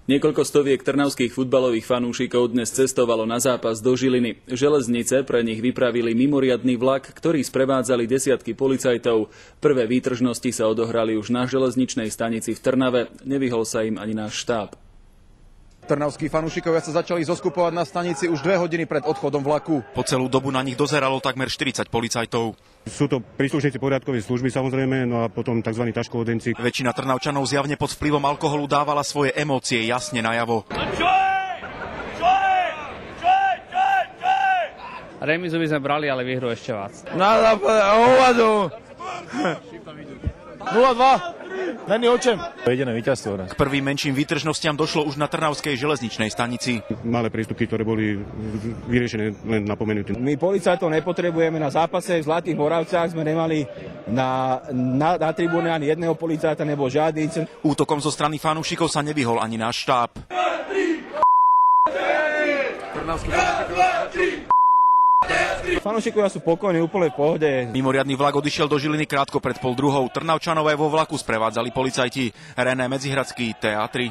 Niekoľko stoviek trnavských futbalových fanúšikov dnes cestovalo na zápas do Žiliny. Železnice pre nich vypravili mimoriadny vlak, ktorý sprevádzali desiatky policajtov. Prvé výtržnosti sa odohrali už na železničnej stanici v Trnave. Nevyhol sa im ani náš štáb. Trnavskí fanúšikovia sa začali zoskupovať na stanici už 2 hodiny pred odchodom vlaku. Po celú dobu na nich dozeralo takmer 40 policajtov. Sú to príslušníci poriadkovej služby samozrejme, no a potom tzv. Taškohodenci. Väčšina Trnavčanov zjavne pod vplyvom alkoholu dávala svoje emócie jasne najavo. Remizu by sme brali, ale výhru ešte viac. Na západe hovadu! 0-2! Není o čem. Jediné víťazstvo. K prvým menším výtržnostiam došlo už na Trnavskej železničnej stanici. Malé prístupky, ktoré boli vyriešené len napomenuté. My policajtov nepotrebujeme na zápase v Zlatých Moravciach, sme nemali na tribúne ani jedného policajta, nebol žiadny. Útokom zo strany fanúšikov sa nevyhol ani náš štáb. Fanúšikovia sú pokojní, úplne v pohode. Mimoriadny vlak odišiel do Žiliny krátko pred 12:30. Trnavčanové vo vlaku sprevádzali policajti. René Medzihradský, TA3.